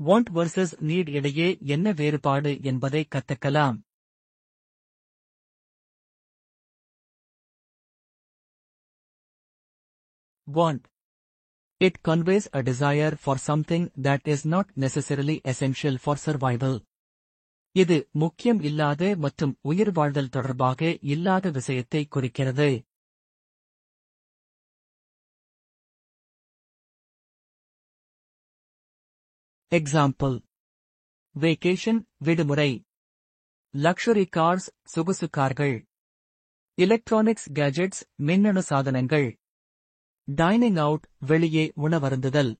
Want versus need இடையே என்ன வேறுபாடு என்பதை கத்துக்கலாம். Want. It conveys a desire for something that is not necessarily essential for survival. இது முக்கியம் இல்லாத மற்றும் உயிர்வாழ்தல் தொடர்பாக இல்லாத விஷயத்தை குறிக்கிறது. எக்ஸாம்பிள். வேகேஷன் விடுமுறை. லக்ஷரி கார்ஸ் சொகுசு கார்கள். எலக்ட்ரானிக்ஸ் கேஜெட்ஸ் மின்னணு சாதனங்கள். டைனிங் அவுட் வெளியே உணவருந்துதல்.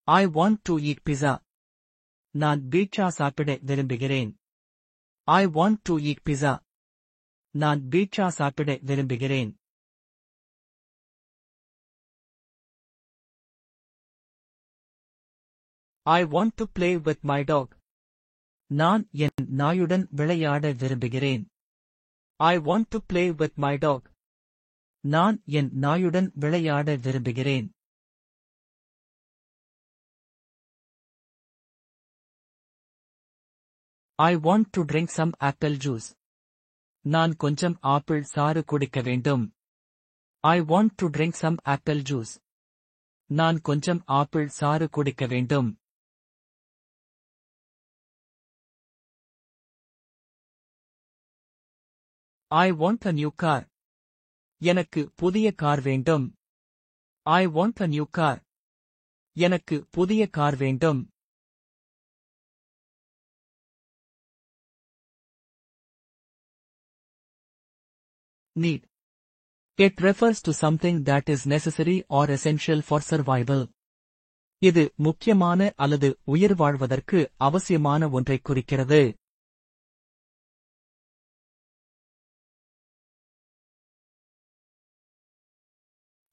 I want to eat pizza. நான் பீட்சா சாப்பிட விரும்புகிறேன். I want to eat pizza. நான் பீட்சா சாப்பிட விரும்புகிறேன். I want to play with my dog. நான் என் நாயுடன் விளையாட விரும்புகிறேன். I want to play with my dog. நான் என் நாயுடன் விளையாட விரும்புகிறேன். I want to drink some apple juice. நான் கொஞ்சம் ஆப்பிள் சாறு குடிக்க வேண்டும். I want to drink some apple juice. நான் கொஞ்சம் ஆப்பிள் சாறு குடிக்க வேண்டும். I want a new car. எனக்கு புதிய கார் வேண்டும். I want a new car. எனக்கு புதிய கார் வேண்டும். Need. It refers to something that is necessary or essential for survival. இது முக்கியமான அல்லது உயிர் வாழ்வதற்கு அவசியமான ஒன்றைக் குறிக்கிறது.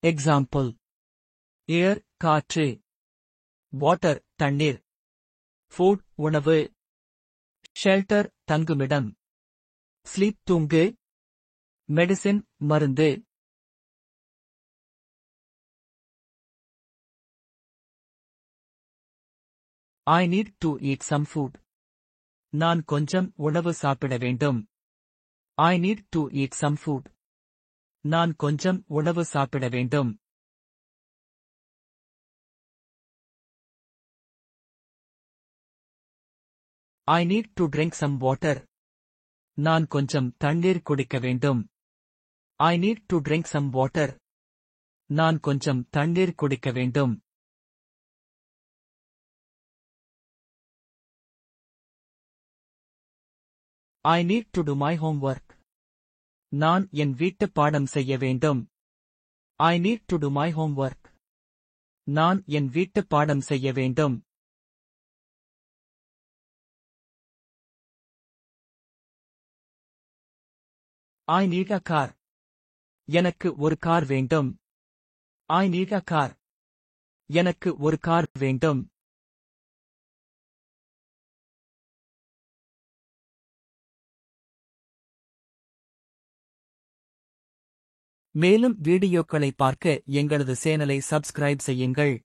எக்ஸாம்பிள். ஏர் காற்று. வாட்டர் தண்ணீர். ஃபுட் உணவு. ஷெல்டர் தங்குமிடம். ஸ்லீப் தூங்கு. மெடிசின் மருந்து. I need to eat some food. நான் கொஞ்சம் உணவு சாப்பிட வேண்டும். I need to eat some food. நான் கொஞ்சம் உணவு சாப்பிட வேண்டும். I need to drink some water. நான் கொஞ்சம் தண்ணீர் குடிக்க வேண்டும். I need to drink some water. நான் கொஞ்சம் தண்ணீர் குடிக்க வேண்டும். I need to do my homework. நான் என் வீட்டுப் பாடம் செய்ய வேண்டும். I need to do my homework. நான் என் வீட்டுப் பாடம் செய்ய வேண்டும். I need a car. எனக்கு ஒரு கார் வேண்டும். I need a car. எனக்கு ஒரு கார் வேண்டும். மேலும் வீடியோக்களை பார்க்க எங்களது சேனலை சப்ஸ்கிரைப் செய்யுங்கள்.